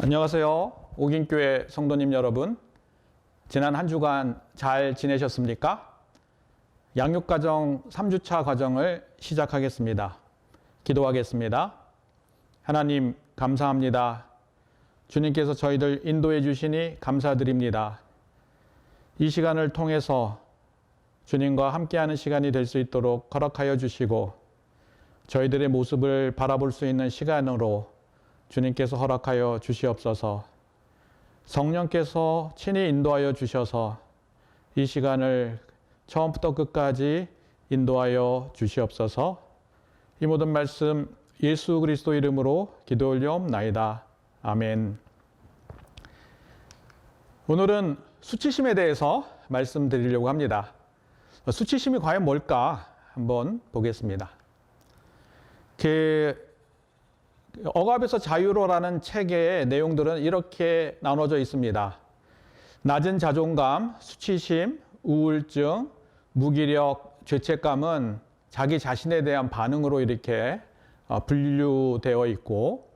안녕하세요. 옥인교회 성도님 여러분. 지난 한 주간 잘 지내셨습니까? 양육가정 3주차 과정을 시작하겠습니다. 기도하겠습니다. 하나님 감사합니다. 주님께서 저희들 인도해 주시니 감사드립니다. 이 시간을 통해서 주님과 함께하는 시간이 될 수 있도록 허락하여 주시고 저희들의 모습을 바라볼 수 있는 시간으로 주님께서 허락하여 주시옵소서. 성령께서 친히 인도하여 주셔서 이 시간을 처음부터 끝까지 인도하여 주시옵소서. 이 모든 말씀 예수 그리스도 이름으로 기도 올려옵나이다. 아멘. 오늘은 수치심에 대해서 말씀드리려고 합니다. 수치심이 과연 뭘까 한번 보겠습니다. 억압에서 자유로라는 책의 내용들은 이렇게 나눠져 있습니다. 낮은 자존감, 수치심, 우울증, 무기력, 죄책감은 자기 자신에 대한 반응으로 이렇게 분류되어 있고,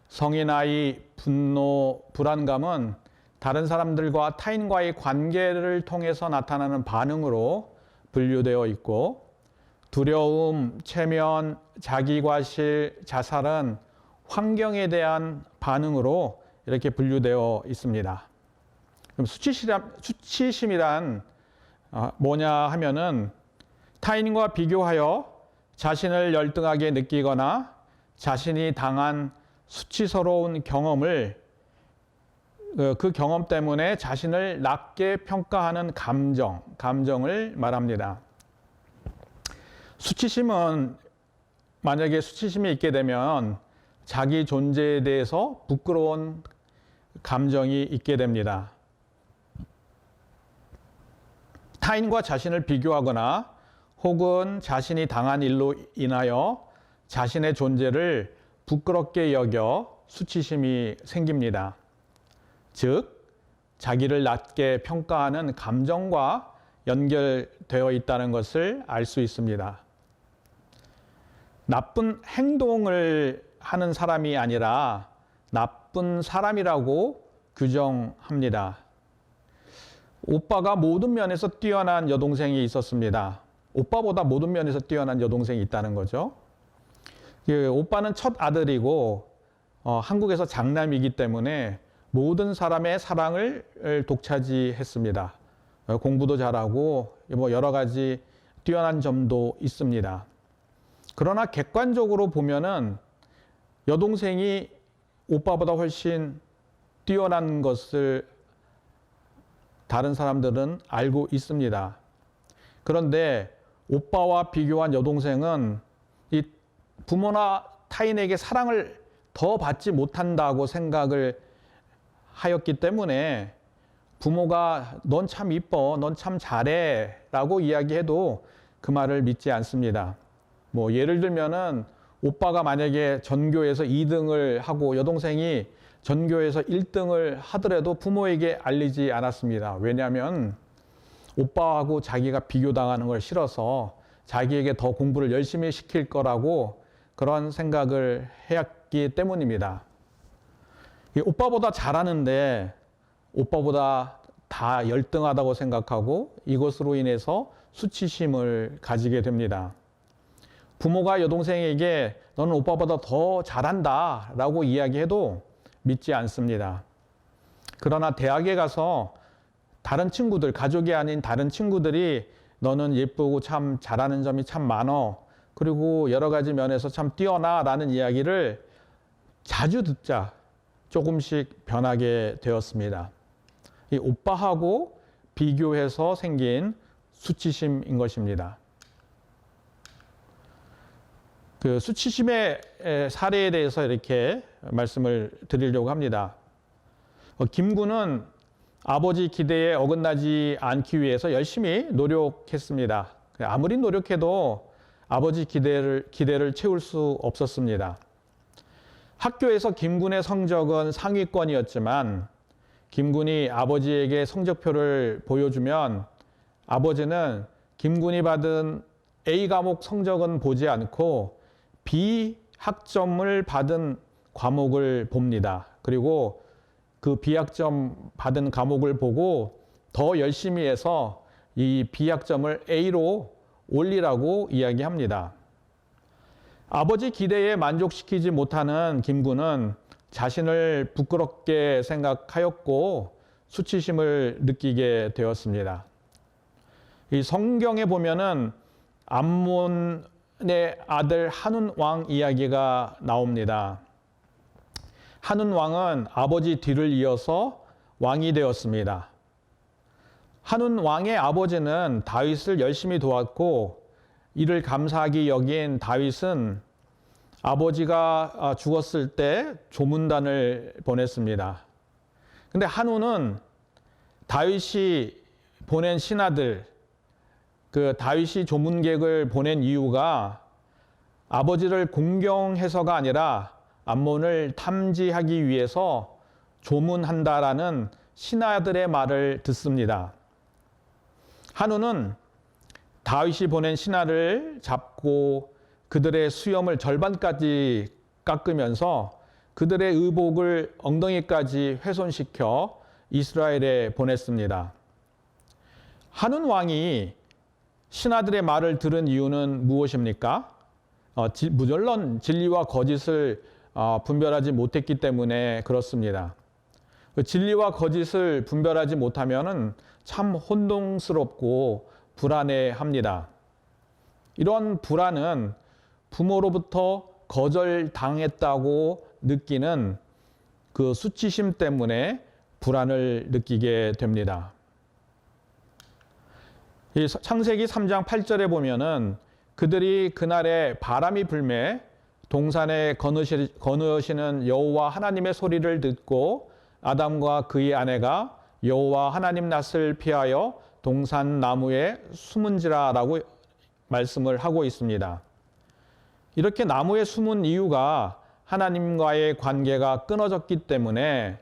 성의 나이, 분노, 불안감은 다른 사람들과 타인과의 관계를 통해서 나타나는 반응으로 분류되어 있고, 두려움, 체면, 자기과실, 자살은 환경에 대한 반응으로 이렇게 분류되어 있습니다. 그럼 수치심이란 뭐냐 하면은 타인과 비교하여 자신을 열등하게 느끼거나 자신이 당한 수치스러운 경험을 그 경험 때문에 자신을 낮게 평가하는 감정을 말합니다. 수치심은 만약에 수치심이 있게 되면 자기 존재에 대해서 부끄러운 감정이 있게 됩니다. 타인과 자신을 비교하거나 혹은 자신이 당한 일로 인하여 자신의 존재를 부끄럽게 여겨 수치심이 생깁니다. 즉, 자기를 낮게 평가하는 감정과 연결되어 있다는 것을 알 수 있습니다. 나쁜 행동을 하는 사람이 아니라 나쁜 사람이라고 규정합니다. 오빠가 모든 면에서 뛰어난 여동생이 있었습니다. 오빠보다 모든 면에서 뛰어난 여동생이 있다는 거죠. 오빠는 첫 아들이고 한국에서 장남이기 때문에 모든 사람의 사랑을 독차지했습니다. 공부도 잘하고 여러 가지 뛰어난 점도 있습니다. 그러나 객관적으로 보면은 여동생이 오빠보다 훨씬 뛰어난 것을 다른 사람들은 알고 있습니다. 그런데 오빠와 비교한 여동생은 이 부모나 타인에게 사랑을 더 받지 못한다고 생각을 하였기 때문에 부모가 넌 참 이뻐, 넌 참 잘해 라고 이야기해도 그 말을 믿지 않습니다. 예를 들면은 오빠가 만약에 전교에서 2등을 하고 여동생이 전교에서 1등을 하더라도 부모에게 알리지 않았습니다. 왜냐하면 오빠하고 자기가 비교당하는 걸 싫어서 자기에게 더 공부를 열심히 시킬 거라고 그런 생각을 했기 때문입니다. 오빠보다 잘하는데 오빠보다 다 열등하다고 생각하고 이것으로 인해서 수치심을 가지게 됩니다. 부모가 여동생에게 너는 오빠보다 더 잘한다 라고 이야기해도 믿지 않습니다. 그러나 대학에 가서 다른 친구들, 가족이 아닌 다른 친구들이 너는 예쁘고 참 잘하는 점이 참 많어. 그리고 여러 가지 면에서 참 뛰어나 라는 이야기를 자주 듣자 조금씩 변하게 되었습니다. 이 오빠하고 비교해서 생긴 수치심인 것입니다. 그 수치심의 사례에 대해서 이렇게 말씀을 드리려고 합니다. 김군은 아버지 기대에 어긋나지 않기 위해서 열심히 노력했습니다. 아무리 노력해도 아버지 기대를 채울 수 없었습니다. 학교에서 김군의 성적은 상위권이었지만 김군이 아버지에게 성적표를 보여주면 아버지는 김군이 받은 A 과목 성적은 보지 않고 B 학점을 받은 과목을 봅니다. 그리고 그 B학점 받은 과목을 보고 더 열심히 해서 이 B학점을 A로 올리라고 이야기합니다. 아버지 기대에 만족시키지 못하는 김구는 자신을 부끄럽게 생각하였고 수치심을 느끼게 되었습니다. 이 성경에 보면은 암몬의 아들 한운 왕 이야기가 나옵니다. 한운 왕은 아버지 뒤를 이어서 왕이 되었습니다. 한운 왕의 아버지는 다윗을 열심히 도왔고 이를 감사하게 여긴 다윗은 아버지가 죽었을 때 조문단을 보냈습니다. 근데 한운은 다윗이 보낸 신하들, 그 다윗이 조문객을 보낸 이유가 아버지를 공경해서가 아니라 암몬을 탐지하기 위해서 조문한다라는 신하들의 말을 듣습니다. 한우는 다윗이 보낸 신하를 잡고 그들의 수염을 절반까지 깎으면서 그들의 의복을 엉덩이까지 훼손시켜 이스라엘에 보냈습니다. 한운 왕이 신하들의 말을 들은 이유는 무엇입니까? 물론 진리와 거짓을 분별하지 못했기 때문에 그렇습니다. 진리와 거짓을 분별하지 못하면은 참 혼동스럽고 불안해합니다. 이런 불안은 부모로부터 거절당했다고 느끼는 그 수치심 때문에 불안을 느끼게 됩니다. 이 창세기 3장 8절에 보면은 그들이 그날에 바람이 불매 동산에 거느시는 여호와 하나님의 소리를 듣고 아담과 그의 아내가 여호와 하나님 낯을 피하여 동산 나무에 숨은지라라고 말씀을 하고 있습니다. 이렇게 나무에 숨은 이유가 하나님과의 관계가 끊어졌기 때문에,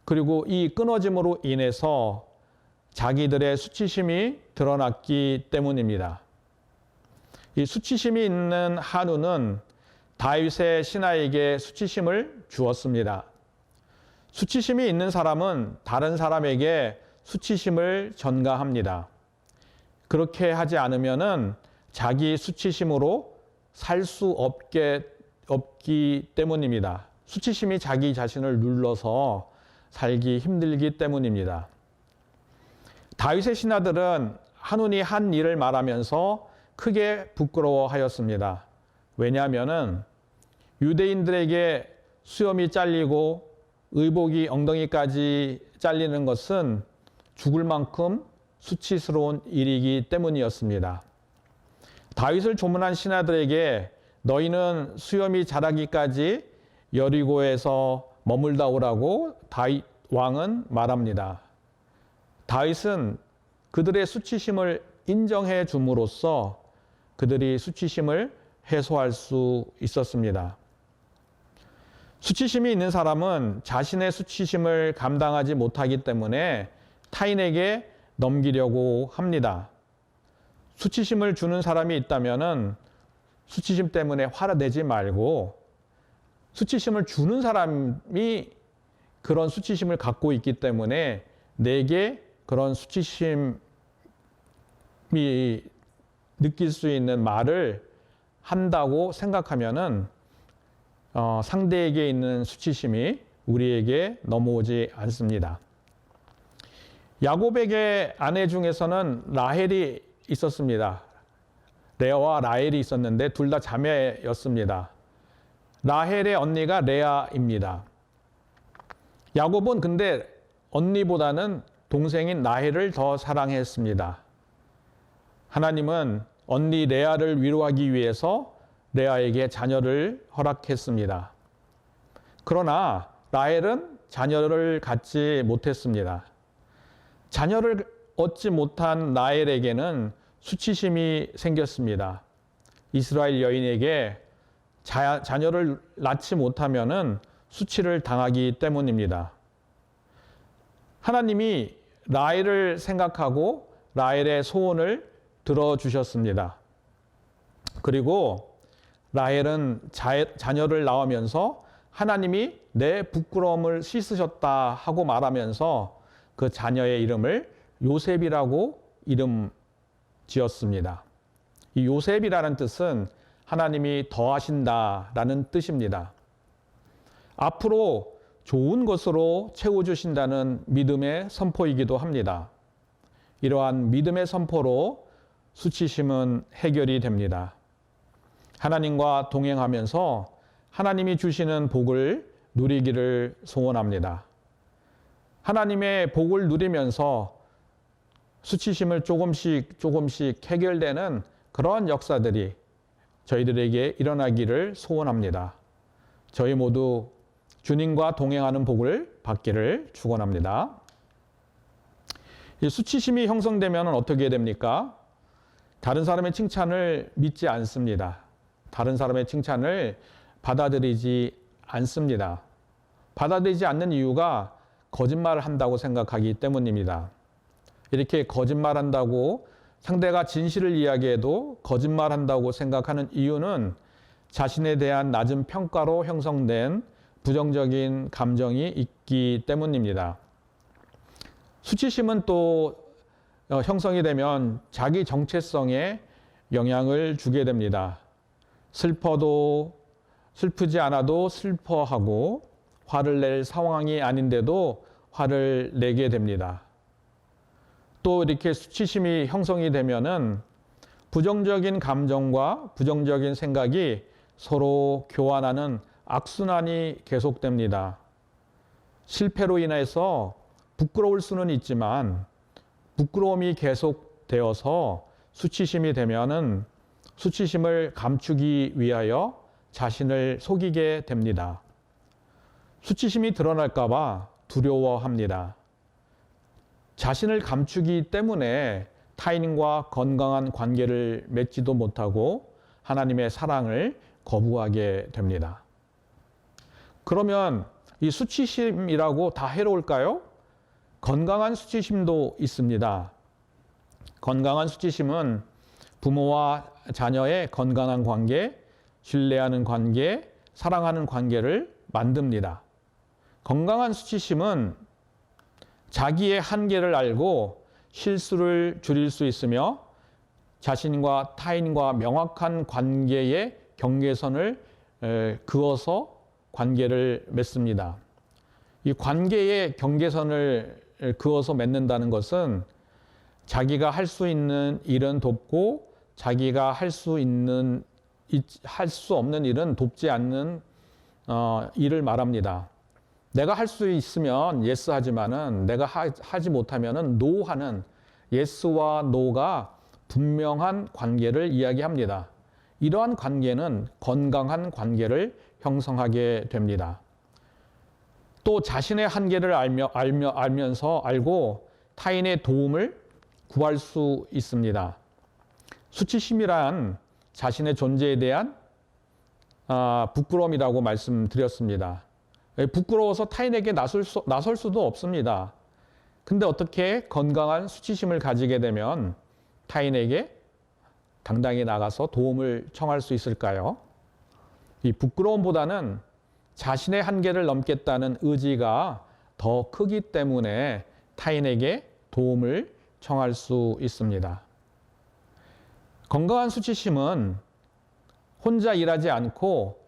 그리고 이 끊어짐으로 인해서 자기들의 수치심이 드러났기 때문입니다. 이 수치심이 있는 한우는 다윗의 신하에게 수치심을 주었습니다. 수치심이 있는 사람은 다른 사람에게 수치심을 전가합니다. 그렇게 하지 않으면은 자기 수치심으로 살 수 없기 때문입니다. 수치심이 자기 자신을 눌러서 살기 힘들기 때문입니다. 다윗의 신하들은 한운이 한 일을 말하면서 크게 부끄러워하였습니다. 왜냐하면은 유대인들에게 수염이 잘리고 의복이 엉덩이까지 잘리는 것은 죽을 만큼 수치스러운 일이기 때문이었습니다. 다윗을 조문한 신하들에게 너희는 수염이 자라기까지 여리고에서 머물다 오라고 다윗 왕은 말합니다. 다윗은 그들의 수치심을 인정해 줌으로써 그들이 수치심을 해소할 수 있었습니다. 수치심이 있는 사람은 자신의 수치심을 감당하지 못하기 때문에 타인에게 넘기려고 합니다. 수치심을 주는 사람이 있다면은 수치심 때문에 화를 내지 말고, 수치심을 주는 사람이 그런 수치심을 갖고 있기 때문에 내게 그런 수치심이 느낄 수 있는 말을 한다고 생각하면은 상대에게 있는 수치심이 우리에게 넘어오지 않습니다. 야곱에게 아내 중에서는 라헬이 있었습니다. 레아와 라헬이 있었는데 둘 다 자매였습니다. 라헬의 언니가 레아입니다. 야곱은 근데 언니보다는 동생인 라헬을 더 사랑했습니다. 하나님은 언니 레아를 위로하기 위해서 레아에게 자녀를 허락했습니다. 그러나 라헬은 자녀를 갖지 못했습니다. 자녀를 얻지 못한 라헬에게는 수치심이 생겼습니다. 이스라엘 여인에게 자녀를 낳지 못하면은 수치를 당하기 때문입니다. 하나님이 라헬을 생각하고 라헬의 소원을 들어주셨습니다. 그리고 라헬은 자녀를 낳으면서 하나님이 내 부끄러움을 씻으셨다 하고 말하면서 그 자녀의 이름을 요셉이라고 이름 지었습니다. 이 요셉이라는 뜻은 하나님이 더하신다라는 뜻입니다. 앞으로 좋은 것으로 채워주신다는 믿음의 선포이기도 합니다. 이러한 믿음의 선포로 수치심은 해결이 됩니다. 하나님과 동행하면서 하나님이 주시는 복을 누리기를 소원합니다. 하나님의 복을 누리면서 수치심을 조금씩 해결되는 그러한 역사들이 저희들에게 일어나기를 소원합니다. 저희 모두 주님과 동행하는 복을 받기를 축원합니다. 이 수치심이 형성되면 어떻게 됩니까? 다른 사람의 칭찬을 믿지 않습니다. 다른 사람의 칭찬을 받아들이지 않습니다. 받아들이지 않는 이유가 거짓말을 한다고 생각하기 때문입니다. 이렇게 거짓말한다고 상대가 진실을 이야기해도 거짓말한다고 생각하는 이유는 자신에 대한 낮은 평가로 형성된 부정적인 감정이 있기 때문입니다. 수치심은 또 형성이 되면 자기 정체성에 영향을 주게 됩니다. 슬프지 않아도 슬퍼하고 화를 낼 상황이 아닌데도 화를 내게 됩니다. 또 이렇게 수치심이 형성이 되면은 부정적인 감정과 부정적인 생각이 서로 교환하는 악순환이 계속됩니다. 실패로 인해서 부끄러울 수는 있지만 부끄러움이 계속되어서 수치심이 되면은 수치심을 감추기 위하여 자신을 속이게 됩니다. 수치심이 드러날까 봐 두려워합니다. 자신을 감추기 때문에 타인과 건강한 관계를 맺지도 못하고 하나님의 사랑을 거부하게 됩니다. 그러면 이 수치심이라고 다 해로울까요? 건강한 수치심도 있습니다. 건강한 수치심은 부모와 자녀의 건강한 관계, 신뢰하는 관계, 사랑하는 관계를 만듭니다. 건강한 수치심은 자기의 한계를 알고 실수를 줄일 수 있으며 자신과 타인과 명확한 관계의 경계선을 그어서 관계를 맺습니다. 이 관계의 경계선을 그어서 맺는다는 것은 자기가 할 수 있는 일은 돕고 자기가 할 수 없는 일은 돕지 않는 일을 말합니다. 내가 할 수 있으면 예스 하지만은 내가 하지 못하면은 노 하는 예스와 노가 분명한 관계를 이야기합니다. 이러한 관계는 건강한 관계를 형성하게 됩니다. 또 자신의 한계를 알고 타인의 도움을 구할 수 있습니다. 수치심이란 자신의 존재에 대한 부끄러움이라고 말씀드렸습니다. 부끄러워서 타인에게 나설 수도 없습니다. 근데 어떻게 건강한 수치심을 가지게 되면 타인에게 당당히 나가서 도움을 청할 수 있을까요? 이 부끄러움보다는 자신의 한계를 넘겠다는 의지가 더 크기 때문에 타인에게 도움을 청할 수 있습니다. 건강한 수치심은 혼자 일하지 않고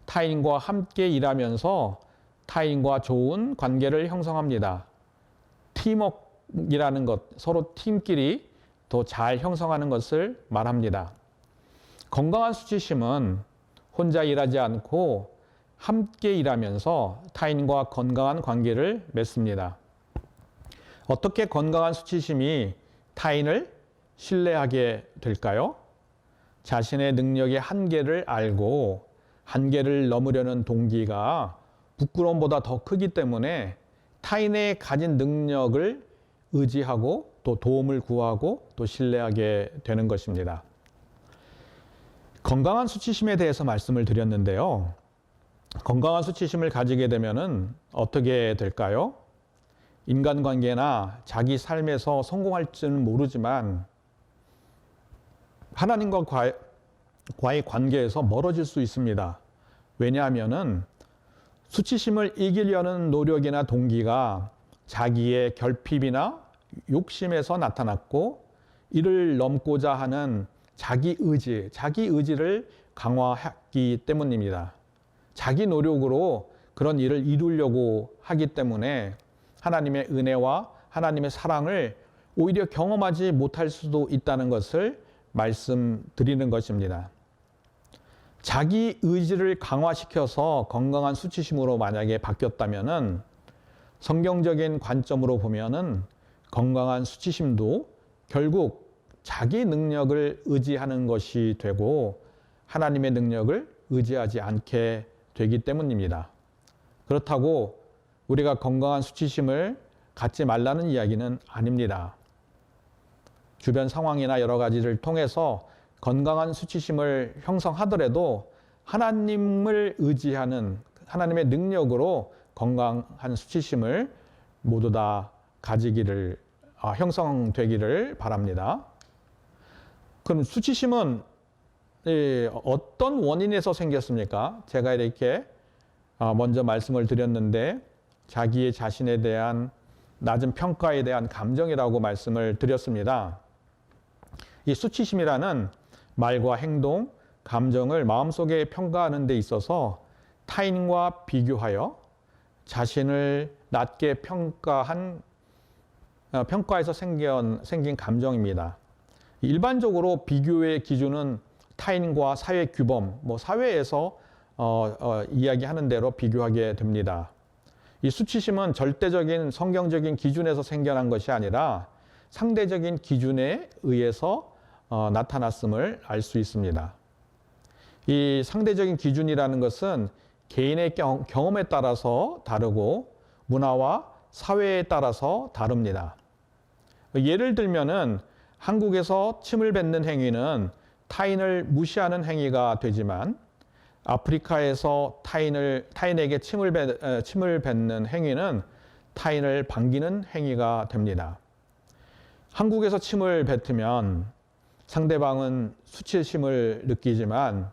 타인과 함께 일하면서 타인과 좋은 관계를 형성합니다. 팀워크이라는 것, 서로 팀끼리 더 잘 형성하는 것을 말합니다. 건강한 수치심은 혼자 일하지 않고 함께 일하면서 타인과 건강한 관계를 맺습니다. 어떻게 건강한 수치심이 타인을 신뢰하게 될까요? 자신의 능력의 한계를 알고 한계를 넘으려는 동기가 부끄러움보다 더 크기 때문에 타인의 가진 능력을 의지하고 또 도움을 구하고 또 신뢰하게 되는 것입니다. 건강한 수치심에 대해서 말씀을 드렸는데요. 건강한 수치심을 가지게 되면은 어떻게 될까요? 인간관계나 자기 삶에서 성공할지는 모르지만 하나님과의 관계에서 멀어질 수 있습니다. 왜냐하면은 수치심을 이기려는 노력이나 동기가 자기의 결핍이나 욕심에서 나타났고, 이를 넘고자 하는 자기 의지를 강화했기 때문입니다. 자기 노력으로 그런 일을 이루려고 하기 때문에 하나님의 은혜와 하나님의 사랑을 오히려 경험하지 못할 수도 있다는 것을 말씀드리는 것입니다. 자기 의지를 강화시켜서 건강한 수치심으로 만약에 바뀌었다면은 성경적인 관점으로 보면은 건강한 수치심도 결국 자기 능력을 의지하는 것이 되고 하나님의 능력을 의지하지 않게 되기 때문입니다. 그렇다고 우리가 건강한 수치심을 갖지 말라는 이야기는 아닙니다. 주변 상황이나 여러 가지를 통해서 건강한 수치심을 형성하더라도 하나님을 의지하는 하나님의 능력으로 건강한 수치심을 모두 다 가지기를 형성되기를 바랍니다. 그럼 수치심은 어떤 원인에서 생겼습니까? 제가 이렇게 먼저 말씀을 드렸는데 자기의 자신에 대한 낮은 평가에 대한 감정이라고 말씀을 드렸습니다. 이 수치심이라는 말과 행동, 감정을 마음속에 평가하는 데 있어서 타인과 비교하여 자신을 낮게 평가해서 생긴 감정입니다. 일반적으로 비교의 기준은 타인과 사회 규범, 사회에서 이야기하는 대로 비교하게 됩니다. 이 수치심은 절대적인 성경적인 기준에서 생겨난 것이 아니라 상대적인 기준에 의해서 나타났음을 알 수 있습니다. 이 상대적인 기준이라는 것은 개인의 경험에 따라서 다르고 문화와 사회에 따라서 다릅니다. 예를 들면은 한국에서 침을 뱉는 행위는 타인을 무시하는 행위가 되지만 아프리카에서 타인에게 침을 뱉는 행위는 타인을 반기는 행위가 됩니다. 한국에서 침을 뱉으면 상대방은 수치심을 느끼지만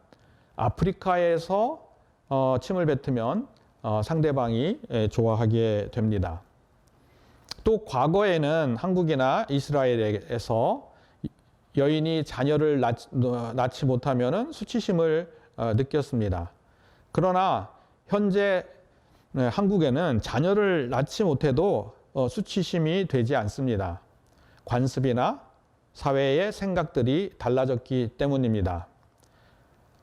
아프리카에서 침을 뱉으면 상대방이 좋아하게 됩니다. 또 과거에는 한국이나 이스라엘에서 여인이 자녀를 낳지 못하면 수치심을 느꼈습니다. 그러나 현재 한국에는 자녀를 낳지 못해도 수치심이 되지 않습니다. 관습이나 사회의 생각들이 달라졌기 때문입니다.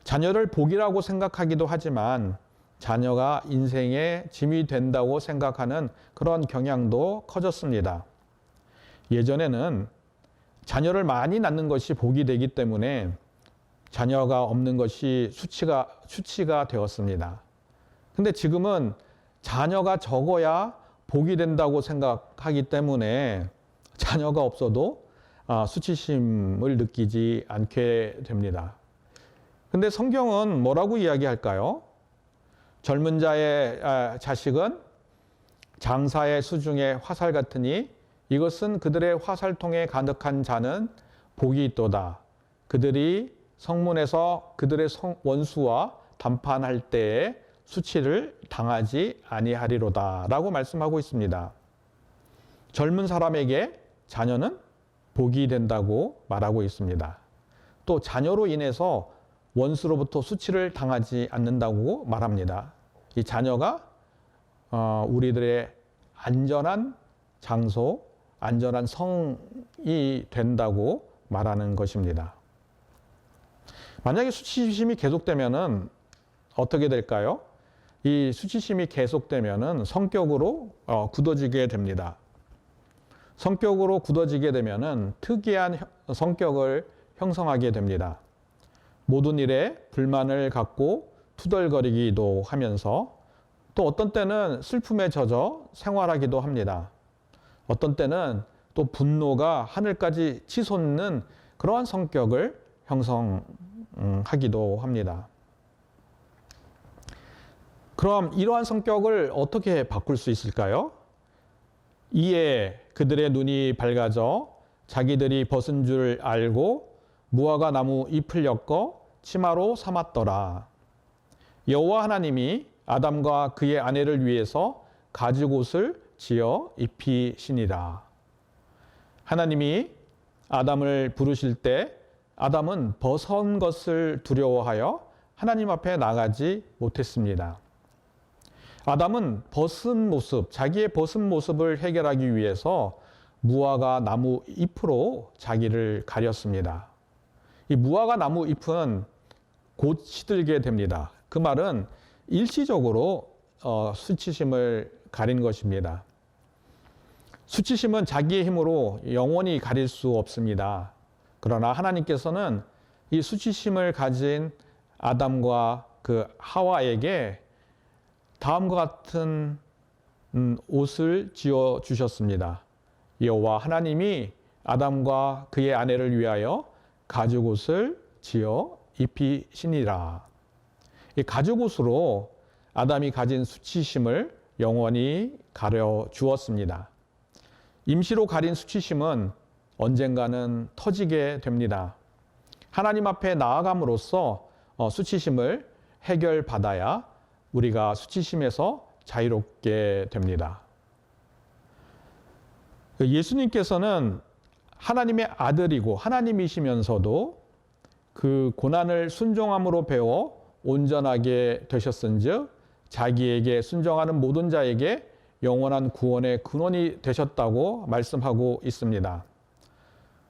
자녀를 복이라고 생각하기도 하지만 자녀가 인생의 짐이 된다고 생각하는 그런 경향도 커졌습니다. 예전에는 자녀를 많이 낳는 것이 복이 되기 때문에 자녀가 없는 것이 수치가 되었습니다. 근데 지금은 자녀가 적어야 복이 된다고 생각하기 때문에 자녀가 없어도 수치심을 느끼지 않게 됩니다. 근데 성경은 뭐라고 이야기할까요? 젊은 자의 자식은 장사의 수중의 화살 같으니 이것은 그들의 화살통에 가득한 자는 복이 있도다. 그들이 성문에서 그들의 원수와 담판할 때에 수치를 당하지 아니하리로다 라고 말씀하고 있습니다. 젊은 사람에게 자녀는 복이 된다고 말하고 있습니다. 또 자녀로 인해서 원수로부터 수치를 당하지 않는다고 말합니다. 이 자녀가 우리들의 안전한 장소, 안전한 성이 된다고 말하는 것입니다. 만약에 수치심이 계속되면은 어떻게 될까요? 이 수치심이 계속되면은 성격으로 굳어지게 됩니다. 성격으로 굳어지게 되면은 특이한 성격을 형성하게 됩니다. 모든 일에 불만을 갖고 투덜거리기도 하면서 또 어떤 때는 슬픔에 젖어 생활하기도 합니다. 어떤 때는 또 분노가 하늘까지 치솟는 그러한 성격을 형성하기도 합니다. 그럼 이러한 성격을 어떻게 바꿀 수 있을까요? 이에 그들의 눈이 밝아져 자기들이 벗은 줄 알고 무화과 나무 잎을 엮어 치마로 삼았더라. 여호와 하나님이 아담과 그의 아내를 위해서 가죽옷을 지어 입히시니라. 하나님이 아담을 부르실 때 아담은 벗은 것을 두려워하여 하나님 앞에 나가지 못했습니다. 아담은 벗은 모습, 자기의 벗은 모습을 해결하기 위해서 무화과 나무 잎으로 자기를 가렸습니다. 이 무화과 나무 잎은 곧 시들게 됩니다. 그 말은 일시적으로 수치심을 가린 것입니다. 수치심은 자기의 힘으로 영원히 가릴 수 없습니다. 그러나 하나님께서는 이 수치심을 가진 아담과 그 하와에게 다음과 같은 옷을 지어 주셨습니다. 여호와 하나님이 아담과 그의 아내를 위하여 가죽옷을 지어 입히시니라. 이 가죽옷으로 아담이 가진 수치심을 영원히 가려 주었습니다. 임시로 가린 수치심은 언젠가는 터지게 됩니다. 하나님 앞에 나아감으로써 수치심을 해결받아야 우리가 수치심에서 자유롭게 됩니다. 예수님께서는 하나님의 아들이고 하나님이시면서도 그 고난을 순종함으로 배워 온전하게 되셨은즉 자기에게 순종하는 모든 자에게 영원한 구원의 근원이 되셨다고 말씀하고 있습니다.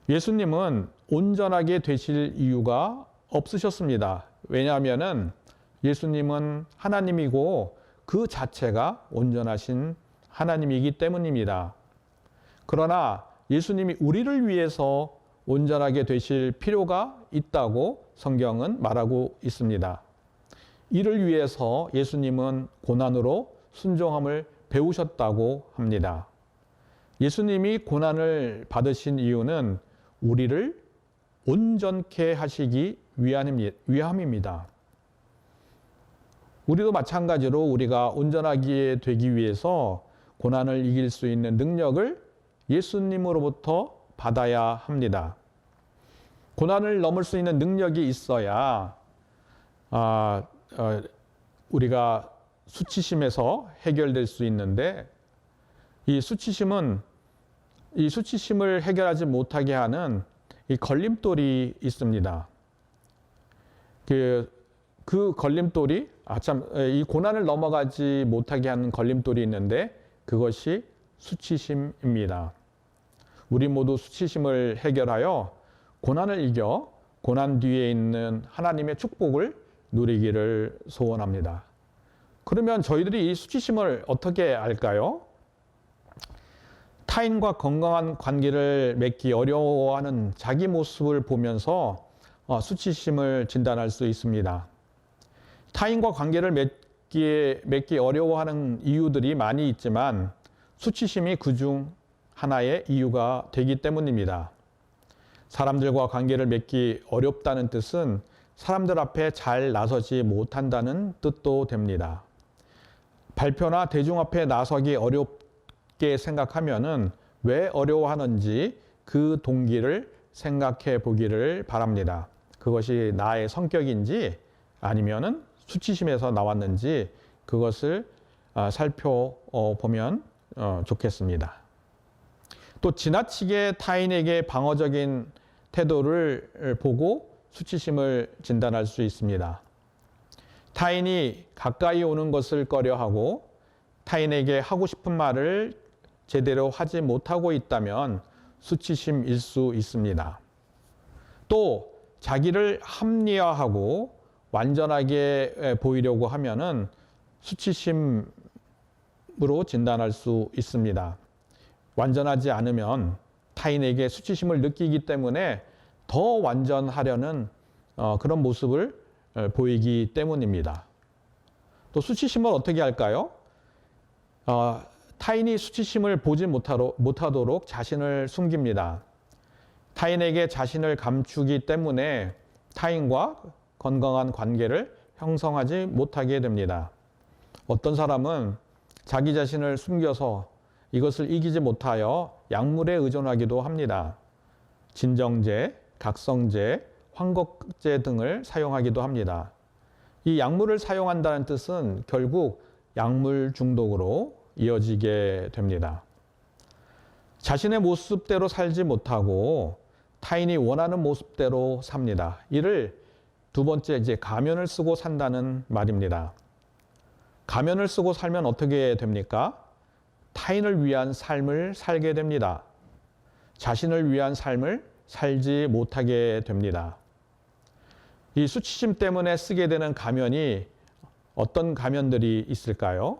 예수님은 온전하게 되실 이유가 없으셨습니다. 왜냐하면 예수님은 하나님이고 그 자체가 온전하신 하나님이기 때문입니다. 그러나 예수님이 우리를 위해서 온전하게 되실 필요가 있다고 성경은 말하고 있습니다. 이를 위해서 예수님은 고난으로 순종함을 배우셨다고 합니다. 예수님이 고난을 받으신 이유는 우리를 온전케 하시기 위함입니다. 우리도 마찬가지로 우리가 온전하게 되기 위해서 고난을 이길 수 있는 능력을 예수님으로부터 받아야 합니다. 고난을 넘을 수 있는 능력이 있어야 우리가 수치심에서 해결될 수 있는데 이 수치심을 해결하지 못하게 하는 이 걸림돌이 있습니다. 그 걸림돌이 이 고난을 넘어가지 못하게 하는 걸림돌이 있는데 그것이 수치심입니다. 우리 모두 수치심을 해결하여 고난을 이겨 고난 뒤에 있는 하나님의 축복을 누리기를 소원합니다. 그러면 저희들이 이 수치심을 어떻게 알까요? 타인과 건강한 관계를 맺기 어려워하는 자기 모습을 보면서 수치심을 진단할 수 있습니다. 타인과 관계를 맺기 어려워하는 이유들이 많이 있지만 수치심이 그중 하나의 이유가 되기 때문입니다. 사람들과 관계를 맺기 어렵다는 뜻은 사람들 앞에 잘 나서지 못한다는 뜻도 됩니다. 발표나 대중 앞에 나서기 어렵게 생각하면은 왜 어려워하는지 그 동기를 생각해 보기를 바랍니다. 그것이 나의 성격인지 아니면은 수치심에서 나왔는지 그것을 살펴보면 좋겠습니다. 또 지나치게 타인에게 방어적인 태도를 보고 수치심을 진단할 수 있습니다. 타인이 가까이 오는 것을 꺼려하고 타인에게 하고 싶은 말을 제대로 하지 못하고 있다면 수치심일 수 있습니다. 또 자기를 합리화하고 완전하게 보이려고 하면은 수치심으로 진단할 수 있습니다. 완전하지 않으면 타인에게 수치심을 느끼기 때문에 더 완전하려는 그런 모습을 보이기 때문입니다. 또 수치심을 어떻게 할까요? 타인이 수치심을 보지 못하도록 자신을 숨깁니다. 타인에게 자신을 감추기 때문에 타인과 건강한 관계를 형성하지 못하게 됩니다. 어떤 사람은 자기 자신을 숨겨서 이것을 이기지 못하여 약물에 의존하기도 합니다. 진정제, 각성제, 환각제 등을 사용하기도 합니다. 이 약물을 사용한다는 뜻은 결국 약물 중독으로 이어지게 됩니다. 자신의 모습대로 살지 못하고 타인이 원하는 모습대로 삽니다. 이를 두 번째 이제 가면을 쓰고 산다는 말입니다. 가면을 쓰고 살면 어떻게 됩니까? 타인을 위한 삶을 살게 됩니다. 자신을 위한 삶을 살지 못하게 됩니다. 이 수치심 때문에 쓰게 되는 가면이 어떤 가면들이 있을까요?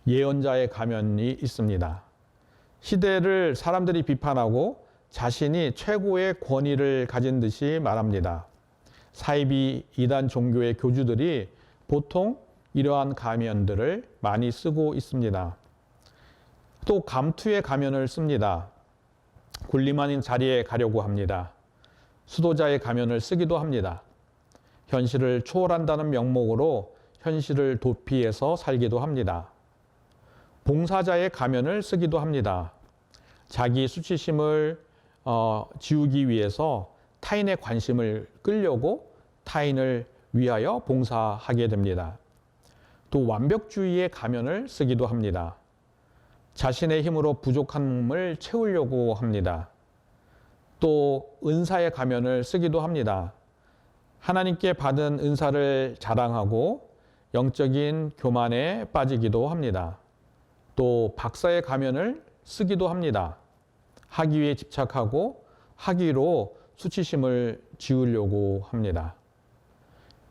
예언자의 가면이 있습니다. 시대를 사람들이 비판하고 자신이 최고의 권위를 가진 듯이 말합니다. 사이비 이단 종교의 교주들이 보통 이러한 가면들을 많이 쓰고 있습니다. 또 감투의 가면을 씁니다. 군림하는 자리에 가려고 합니다. 수도자의 가면을 쓰기도 합니다. 현실을 초월한다는 명목으로 현실을 도피해서 살기도 합니다. 봉사자의 가면을 쓰기도 합니다. 자기 수치심을 지우기 위해서 타인의 관심을 끌려고 타인을 위하여 봉사하게 됩니다. 또 완벽주의의 가면을 쓰기도 합니다. 자신의 힘으로 부족한 몸을 채우려고 합니다. 또 은사의 가면을 쓰기도 합니다. 하나님께 받은 은사를 자랑하고 영적인 교만에 빠지기도 합니다. 또 박사의 가면을 쓰기도 합니다. 학위에 집착하고 학위로 수치심을 지우려고 합니다.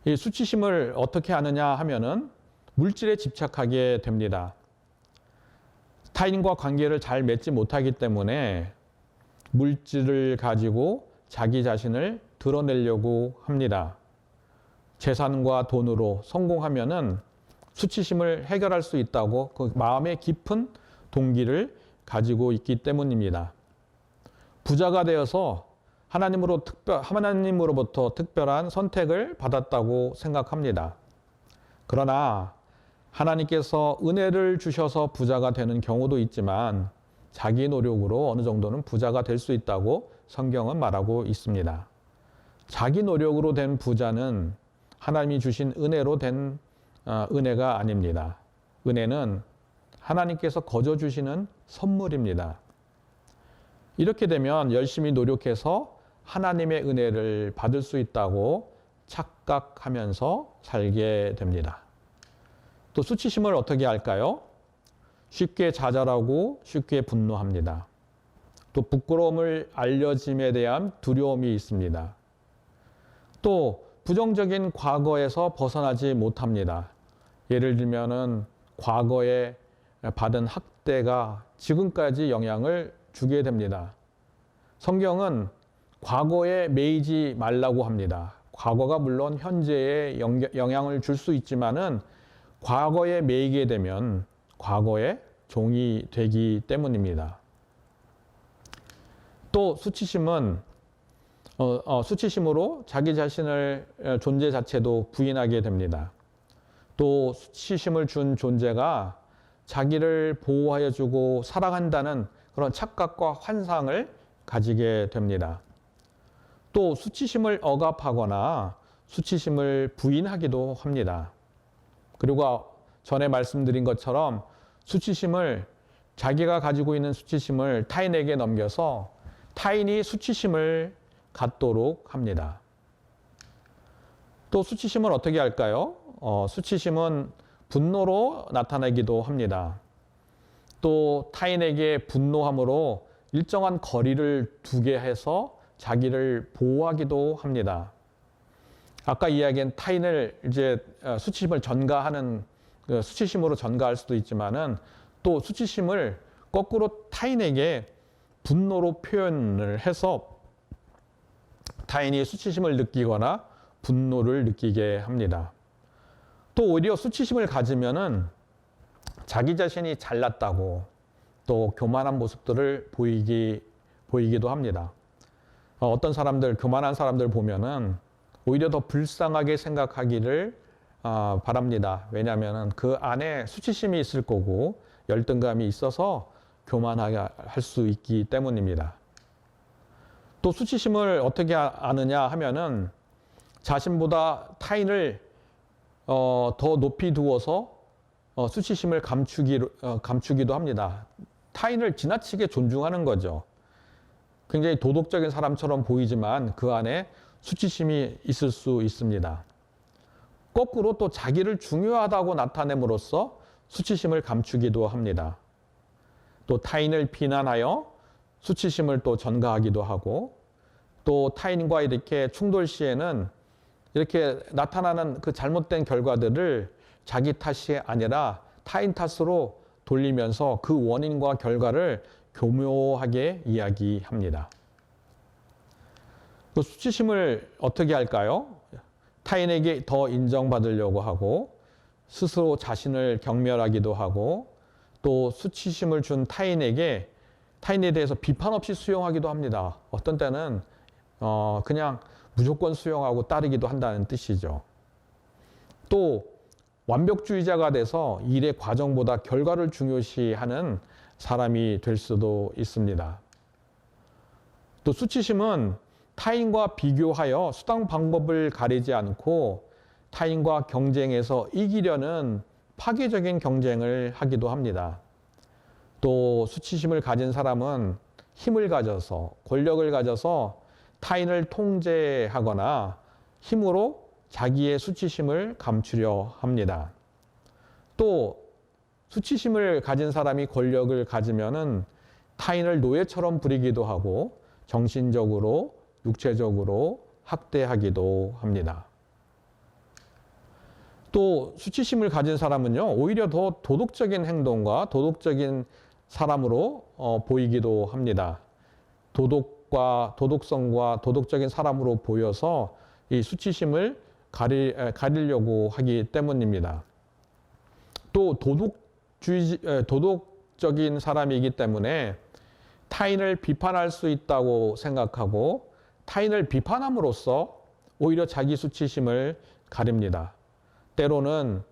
이 수치심을 어떻게 하느냐 하면은 물질에 집착하게 됩니다. 타인과 관계를 잘 맺지 못하기 때문에 물질을 가지고 자기 자신을 드러내려고 합니다. 재산과 돈으로 성공하면은 수치심을 해결할 수 있다고 그 마음의 깊은 동기를 가지고 있기 때문입니다. 부자가 되어서 하나님으로부터 특별한 선택을 받았다고 생각합니다. 그러나 하나님께서 은혜를 주셔서 부자가 되는 경우도 있지만 자기 노력으로 어느 정도는 부자가 될 수 있다고 성경은 말하고 있습니다. 자기 노력으로 된 부자는 하나님이 주신 은혜로 된 은혜가 아닙니다. 은혜는 하나님께서 거저 주시는 선물입니다. 이렇게 되면 열심히 노력해서 하나님의 은혜를 받을 수 있다고 착각하면서 살게 됩니다. 또 수치심을 어떻게 할까요? 쉽게 좌절하고 쉽게 분노합니다. 또 부끄러움을 알려짐에 대한 두려움이 있습니다. 또 부정적인 과거에서 벗어나지 못합니다. 예를 들면은 과거에 받은 학대가 지금까지 영향을 주게 됩니다. 성경은 과거에 매이지 말라고 합니다. 과거가 물론 현재에 영향을 줄 수 있지만은 과거에 매이게 되면 과거의 종이 되기 때문입니다. 또 수치심은 수치심으로 자기 자신을 존재 자체도 부인하게 됩니다. 또 수치심을 준 존재가 자기를 보호하여 주고 사랑한다는 그런 착각과 환상을 가지게 됩니다. 또 수치심을 억압하거나 수치심을 부인하기도 합니다. 그리고 전에 말씀드린 것처럼 자기가 가지고 있는 수치심을 타인에게 넘겨서 타인이 수치심을 갖도록 합니다. 또 수치심을 어떻게 할까요? 수치심은 분노로 나타나기도 합니다. 또 타인에게 분노함으로 일정한 거리를 두게 해서 자기를 보호하기도 합니다. 아까 이야기한 타인을 이제 수치심을 전가하는 수치심으로 전가할 수도 있지만은 또 수치심을 거꾸로 타인에게 분노로 표현을 해서 타인이 수치심을 느끼거나 분노를 느끼게 합니다. 또 오히려 수치심을 가지면은 자기 자신이 잘났다고 또 교만한 모습들을 보이기도 합니다. 어떤 사람들, 교만한 사람들 보면은 오히려 더 불쌍하게 생각하기를 바랍니다. 왜냐하면 그 안에 수치심이 있을 거고 열등감이 있어서 교만하게 할 수 있기 때문입니다. 또 수치심을 어떻게 아느냐 하면은 자신보다 타인을 더 높이 두어서 수치심을 감추기도 합니다. 타인을 지나치게 존중하는 거죠. 굉장히 도덕적인 사람처럼 보이지만 그 안에 수치심이 있을 수 있습니다. 거꾸로 또 자기를 중요하다고 나타냄으로써 수치심을 감추기도 합니다. 또 타인을 비난하여 수치심을 또 전가하기도 하고, 또 타인과 이렇게 충돌 시에는 이렇게 나타나는 그 잘못된 결과들을 자기 탓이 아니라 타인 탓으로 돌리면서 그 원인과 결과를 교묘하게 이야기합니다. 그 수치심을 어떻게 할까요? 타인에게 더 인정받으려고 하고, 스스로 자신을 경멸하기도 하고, 또 수치심을 준 타인에 대해서 비판 없이 수용하기도 합니다. 어떤 때는 그냥 무조건 수용하고 따르기도 한다는 뜻이죠. 또 완벽주의자가 돼서 일의 과정보다 결과를 중요시하는 사람이 될 수도 있습니다. 또 수치심은 타인과 비교하여 수단 방법을 가리지 않고 타인과 경쟁에서 이기려는 파괴적인 경쟁을 하기도 합니다. 또 수치심을 가진 사람은 힘을 가져서, 권력을 가져서 타인을 통제하거나 힘으로 자기의 수치심을 감추려 합니다. 또 수치심을 가진 사람이 권력을 가지면은 타인을 노예처럼 부리기도 하고 정신적으로, 육체적으로 학대하기도 합니다. 또 수치심을 가진 사람은요, 오히려 더 도덕적인 행동과 도덕적인 사람으로 보이기도 합니다. 도덕성과 도덕적인 사람으로 보여서 이 수치심을 가리려고 하기 때문입니다. 또 도덕적인 사람이기 때문에 타인을 비판할 수 있다고 생각하고 타인을 비판함으로써 오히려 자기 수치심을 가립니다. 때로는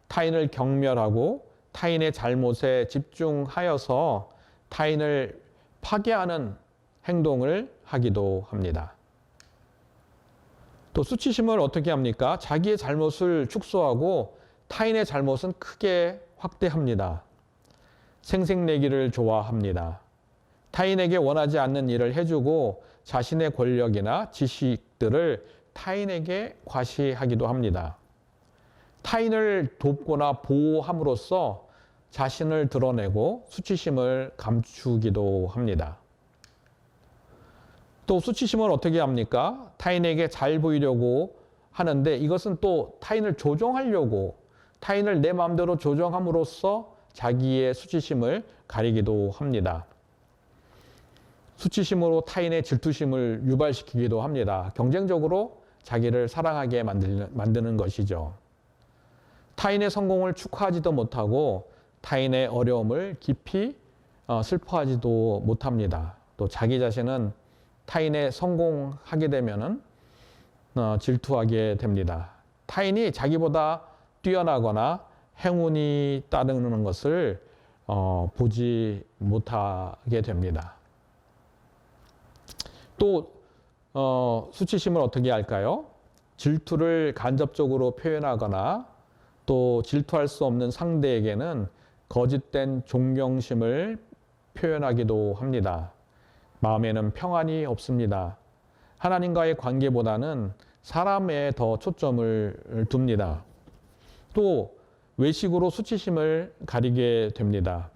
타인을 경멸하고 타인의 잘못에 집중하여서 타인을 파괴하는 행동을 하기도 합니다. 또 수치심을 어떻게 합니까? 자기의 잘못을 축소하고 타인의 잘못은 크게 확대합니다. 생색내기를 좋아합니다. 타인에게 원하지 않는 일을 해주고 자신의 권력이나 지식들을 타인에게 과시하기도 합니다. 타인을 돕거나 보호함으로써 자신을 드러내고 수치심을 감추기도 합니다. 또 수치심을 어떻게 합니까? 타인에게 잘 보이려고 하는데 이것은 또 타인을 조종하려고, 타인을 내 마음대로 조종함으로써 자기의 수치심을 가리기도 합니다. 수치심으로 타인의 질투심을 유발시키기도 합니다. 경쟁적으로 자기를 사랑하게 만드는 것이죠. 타인의 성공을 축하하지도 못하고 타인의 어려움을 깊이 슬퍼하지도 못합니다. 또 자기 자신은 타인의 성공하게 되면은 질투하게 됩니다. 타인이 자기보다 뛰어나거나 행운이 따르는 것을 보지 못하게 됩니다. 또 수치심을 어떻게 할까요? 질투를 간접적으로 표현하거나 또 질투할 수 없는 상대에게는 거짓된 존경심을 표현하기도 합니다. 마음에는 평안이 없습니다. 하나님과의 관계보다는 사람에 더 초점을 둡니다. 또 외식으로 수치심을 가리게 됩니다.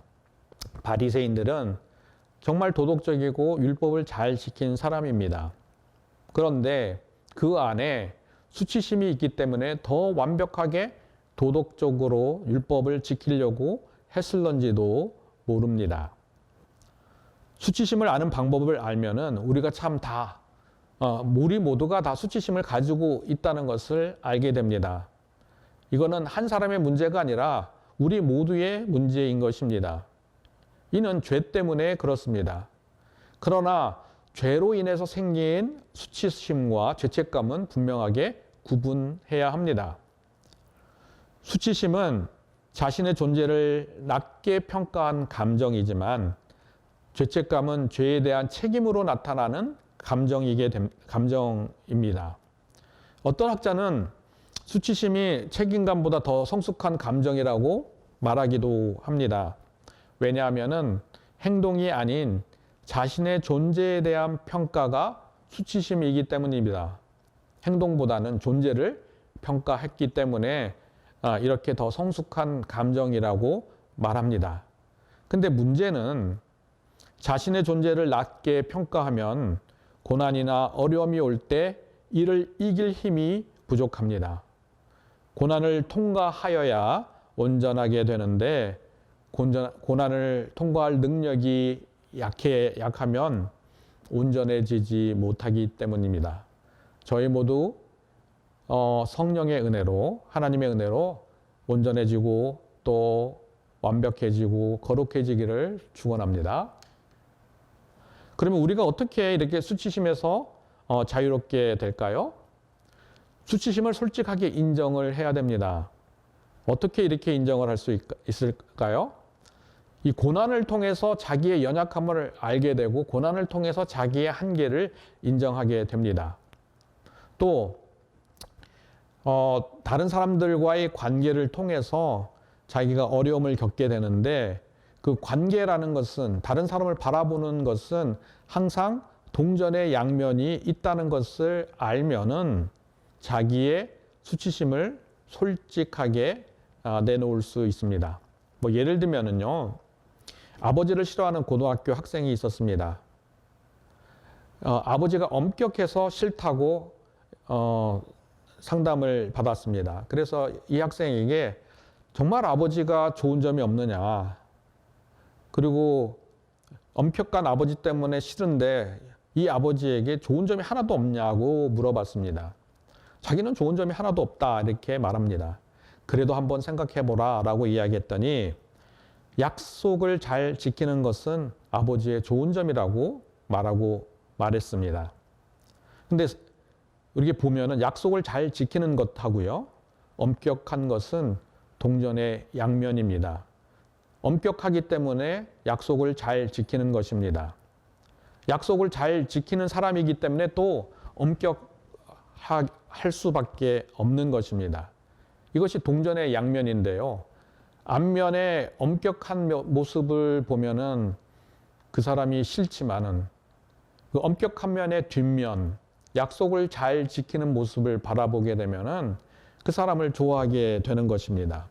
바리새인들은 정말 도덕적이고 율법을 잘 지킨 사람입니다. 그런데 그 안에 수치심이 있기 때문에 더 완벽하게 도덕적으로 율법을 지키려고 했을런지도 모릅니다. 수치심을 아는 방법을 알면은 우리가 참 우리 모두가 다 수치심을 가지고 있다는 것을 알게 됩니다. 이거는 한 사람의 문제가 아니라 우리 모두의 문제인 것입니다. 이는 죄 때문에 그렇습니다. 그러나 죄로 인해서 생긴 수치심과 죄책감은 분명하게 구분해야 합니다. 수치심은 자신의 존재를 낮게 평가한 감정이지만 죄책감은 죄에 대한 책임으로 나타나는 감정입니다. 어떤 학자는 수치심이 책임감보다 더 성숙한 감정이라고 말하기도 합니다. 왜냐하면은 행동이 아닌 자신의 존재에 대한 평가가 수치심이기 때문입니다. 행동보다는 존재를 평가했기 때문에 이렇게 더 성숙한 감정이라고 말합니다. 근데 문제는 자신의 존재를 낮게 평가하면 고난이나 어려움이 올 때 이를 이길 힘이 부족합니다. 고난을 통과하여야 온전하게 되는데 고난을 통과할 능력이 약하면 온전해지지 못하기 때문입니다. 저희 모두 성령의 은혜로, 하나님의 은혜로 온전해지고 또 완벽해지고 거룩해지기를 축원합니다. 그러면 우리가 어떻게 이렇게 수치심에서 자유롭게 될까요? 수치심을 솔직하게 인정을 해야 됩니다. 어떻게 이렇게 인정을 할 수 있을까요? 이 고난을 통해서 자기의 연약함을 알게 되고 고난을 통해서 자기의 한계를 인정하게 됩니다. 또 다른 사람들과의 관계를 통해서 자기가 어려움을 겪게 되는데 그 관계라는 것은 다른 사람을 바라보는 것은 항상 동전의 양면이 있다는 것을 알면은 자기의 수치심을 솔직하게 내놓을 수 있습니다. 뭐 예를 들면은요, 아버지를 싫어하는 고등학교 학생이 있었습니다. 아버지가 엄격해서 싫다고 상담을 받았습니다. 그래서 이 학생에게 정말 아버지가 좋은 점이 없느냐, 그리고 엄격한 아버지 때문에 싫은데 이 아버지에게 좋은 점이 하나도 없냐고 물어봤습니다. 자기는 좋은 점이 하나도 없다 이렇게 말합니다. 그래도 한번 생각해보라 라고 이야기했더니 약속을 잘 지키는 것은 아버지의 좋은 점이라고 말했습니다. 근데 이렇게 보면은 약속을 잘 지키는 것하고요, 엄격한 것은 동전의 양면입니다. 엄격하기 때문에 약속을 잘 지키는 것입니다. 약속을 잘 지키는 사람이기 때문에 또 엄격할 수밖에 없는 것입니다. 이것이 동전의 양면인데요. 앞면에 엄격한 모습을 보면은 그 사람이 싫지만은 그 엄격한 면의 뒷면, 약속을 잘 지키는 모습을 바라보게 되면은 그 사람을 좋아하게 되는 것입니다.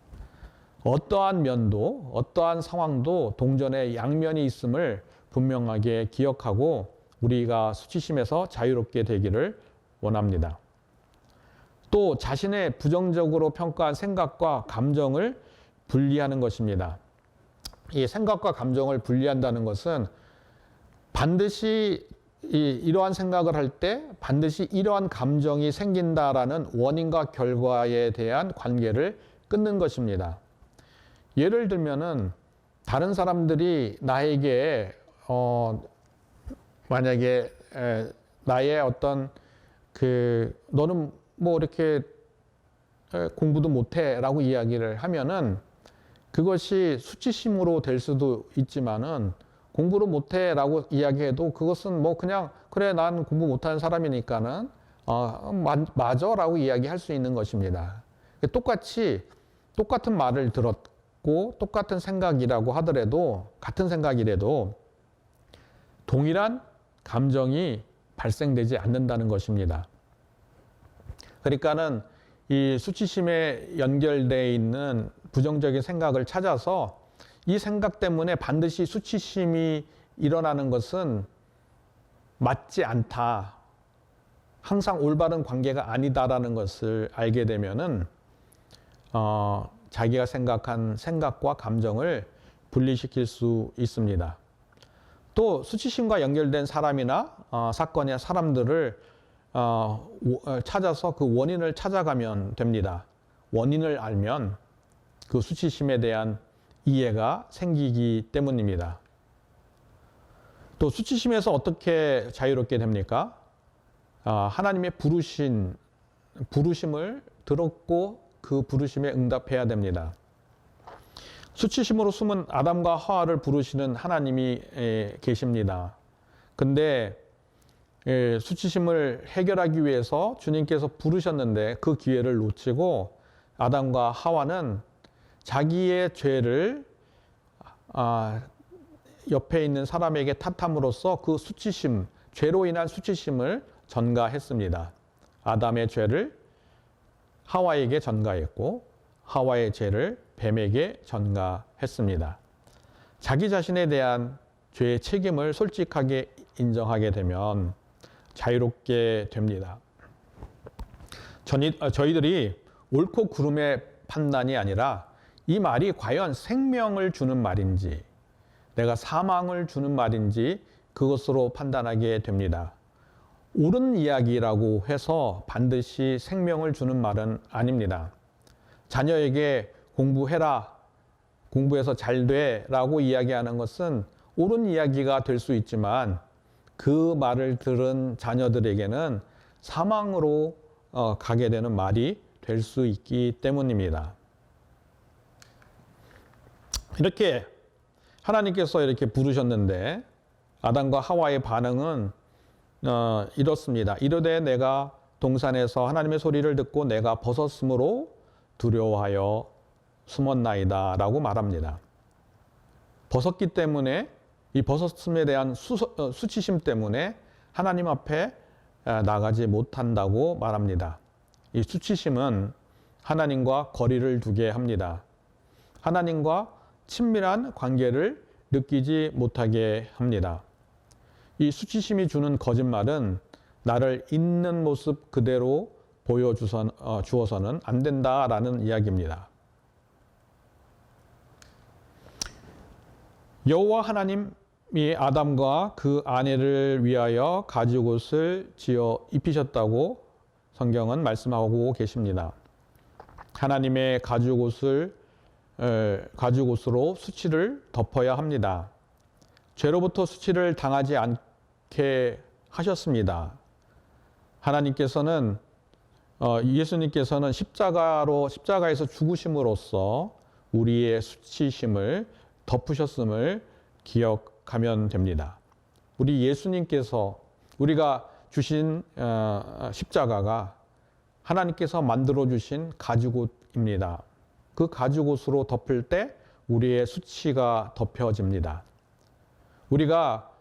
어떠한 면도, 어떠한 상황도 동전의 양면이 있음을 분명하게 기억하고 우리가 수치심에서 자유롭게 되기를 원합니다. 또 자신의 부정적으로 평가한 생각과 감정을 분리하는 것입니다. 이 생각과 감정을 분리한다는 것은 반드시 이러한 생각을 할 때 반드시 이러한 감정이 생긴다라는 원인과 결과에 대한 관계를 끊는 것입니다. 예를 들면은 다른 사람들이 나에게 만약에 나의 어떤 너는 뭐 이렇게 공부도 못해라고 이야기를 하면은 그것이 수치심으로 될 수도 있지만은 공부를 못해라고 이야기해도 그것은 뭐 그냥 그래 난 공부 못하는 사람이니까는 맞아라고 이야기할 수 있는 것입니다. 똑같은 말을 들었고 똑같은 생각이라고 하더라도 같은 생각이라도 동일한 감정이 발생되지 않는다는 것입니다. 그러니까는 이 수치심에 연결되어 있는 부정적인 생각을 찾아서 이 생각 때문에 반드시 수치심이 일어나는 것은 맞지 않다. 항상 올바른 관계가 아니다라는 것을 알게 되면은 자기가 생각한 생각과 감정을 분리시킬 수 있습니다. 또 수치심과 연결된 사람이나 사건이나 사람들을 찾아서 그 원인을 찾아가면 됩니다. 원인을 알면 그 수치심에 대한 이해가 생기기 때문입니다. 또 수치심에서 어떻게 자유롭게 됩니까? 하나님의 부르심을 들었고 그 부르심에 응답해야 됩니다. 수치심으로 숨은 아담과 하와를 부르시는 하나님이 계십니다. 근데 수치심을 해결하기 위해서 주님께서 부르셨는데 그 기회를 놓치고 아담과 하와는 자기의 죄를 옆에 있는 사람에게 탓함으로써 그 수치심, 죄로 인한 수치심을 전가했습니다. 아담의 죄를 하와에게 전가했고 하와의 죄를 뱀에게 전가했습니다. 자기 자신에 대한 죄의 책임을 솔직하게 인정하게 되면 자유롭게 됩니다. 저희들이 옳고 그름의 판단이 아니라 이 말이 과연 생명을 주는 말인지 내가 사망을 주는 말인지 그것으로 판단하게 됩니다. 옳은 이야기라고 해서 반드시 생명을 주는 말은 아닙니다. 자녀에게 공부해라, 공부해서 잘 돼라고 이야기하는 것은 옳은 이야기가 될 수 있지만 그 말을 들은 자녀들에게는 사망으로 가게 되는 말이 될 수 있기 때문입니다. 이렇게 하나님께서 이렇게 부르셨는데 아담과 하와의 반응은 이렇습니다. 이르되 내가 동산에서 하나님의 소리를 듣고 내가 벗었으므로 두려워하여 숨었나이다 라고 말합니다. 벗었기 때문에 이 벗었음에 대한 수치심 때문에 하나님 앞에 나가지 못한다고 말합니다. 이 수치심은 하나님과 거리를 두게 합니다. 하나님과 친밀한 관계를 느끼지 못하게 합니다. 이 수치심이 주는 거짓말은 나를 있는 모습 그대로 보여주어서는 안 된다라는 이야기입니다. 여호와 하나님이 아담과 그 아내를 위하여 가죽옷을 지어 입히셨다고 성경은 말씀하고 계십니다. 하나님의 가죽옷으로 수치를 덮어야 합니다. 죄로부터 수치를 당하지 않게 하셨습니다. 하나님께서는 예수님께서는 십자가에서 죽으심으로써 우리의 수치심을 덮으셨음을 기억하면 됩니다. 우리 예수님께서 우리가 주신 십자가가 하나님께서 만들어 주신 가죽옷입니다. 그 가죽옷으로 덮을 때 우리의 수치가 덮여집니다. 우리가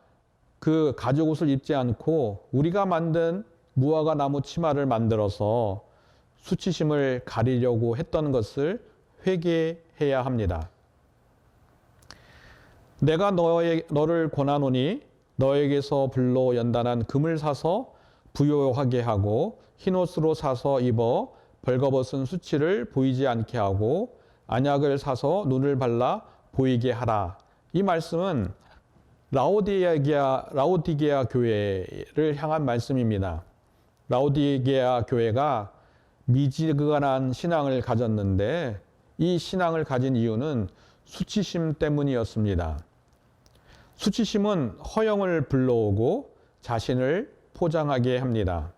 그 가죽옷을 입지 않고 우리가 만든 무화과 나무 치마를 만들어서 수치심을 가리려고 했던 것을 회개해야 합니다. 내가 너를 권하노니 너에게서 불로 연단한 금을 사서 부요하게 하고 흰옷으로 사서 입어 벌거벗은 수치를 보이지 않게 하고 안약을 사서 눈을 발라 보이게 하라. 이 말씀은 라오디게아 교회를 향한 말씀입니다. 라오디게아 교회가 미지근한 신앙을 가졌는데 이 신앙을 가진 이유는 수치심 때문이었습니다. 수치심은 허영을 불러오고 자신을 포장하게 합니다.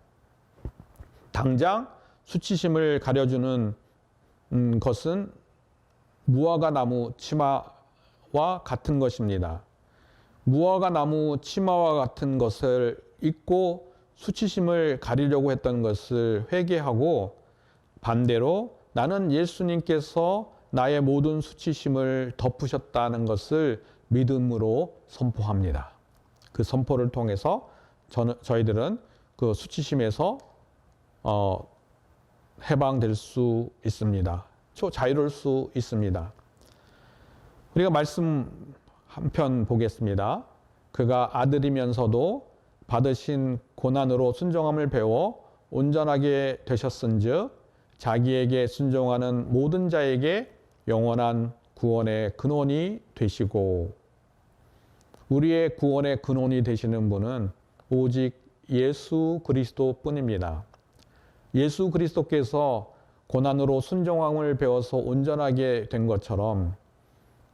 당장 수치심을 가려주는 것은 무화과 나무 치마와 같은 것입니다. 무화과 나무 치마와 같은 것을 입고 수치심을 가리려고 했던 것을 회개하고 반대로 나는 예수님께서 나의 모든 수치심을 덮으셨다는 것을 믿음으로 선포합니다. 그 선포를 통해서 저희들은 그 수치심에서 해방될 수 있습니다. 자유로울 수 있습니다. 우리가 말씀 한편 보겠습니다. 그가 아들이면서도 받으신 고난으로 순종함을 배워 온전하게 되셨은즉 자기에게 순종하는 모든 자에게 영원한 구원의 근원이 되시고, 우리의 구원의 근원이 되시는 분은 오직 예수 그리스도뿐입니다. 예수 그리스도께서 고난으로 순종함을 배워서 온전하게 된 것처럼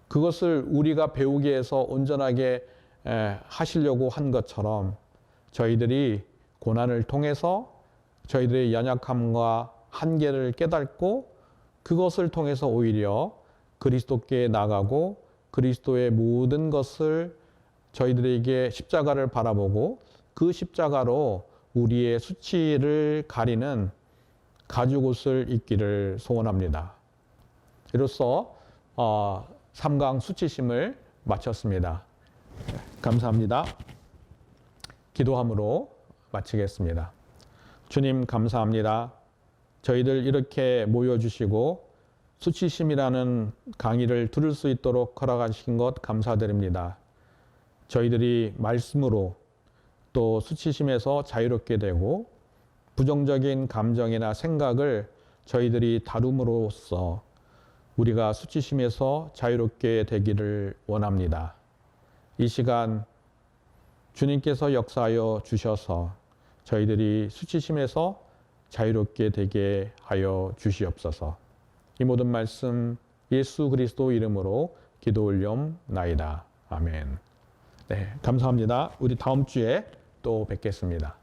그것을 우리가 배우기 위해서 온전하게 하시려고 한 것처럼 저희들이 고난을 통해서 저희들의 연약함과 한계를 깨닫고 그것을 통해서 오히려 그리스도께 나가고 그리스도의 모든 것을 저희들에게 십자가를 바라보고 그 십자가로 우리의 수치를 가리는 가죽옷을 입기를 소원합니다. 이로써 3강 수치심을 마쳤습니다. 감사합니다. 기도함으로 마치겠습니다. 주님 감사합니다. 저희들 이렇게 모여주시고 수치심이라는 강의를 들을 수 있도록 허락하신 것 감사드립니다. 저희들이 말씀으로 또 수치심에서 자유롭게 되고 부정적인 감정이나 생각을 저희들이 다룸으로써 우리가 수치심에서 자유롭게 되기를 원합니다. 이 시간 주님께서 역사하여 주셔서 저희들이 수치심에서 자유롭게 되게 하여 주시옵소서. 이 모든 말씀 예수 그리스도 이름으로 기도 올려옵나이다. 아멘. 네, 감사합니다. 우리 다음 주에 또 뵙겠습니다.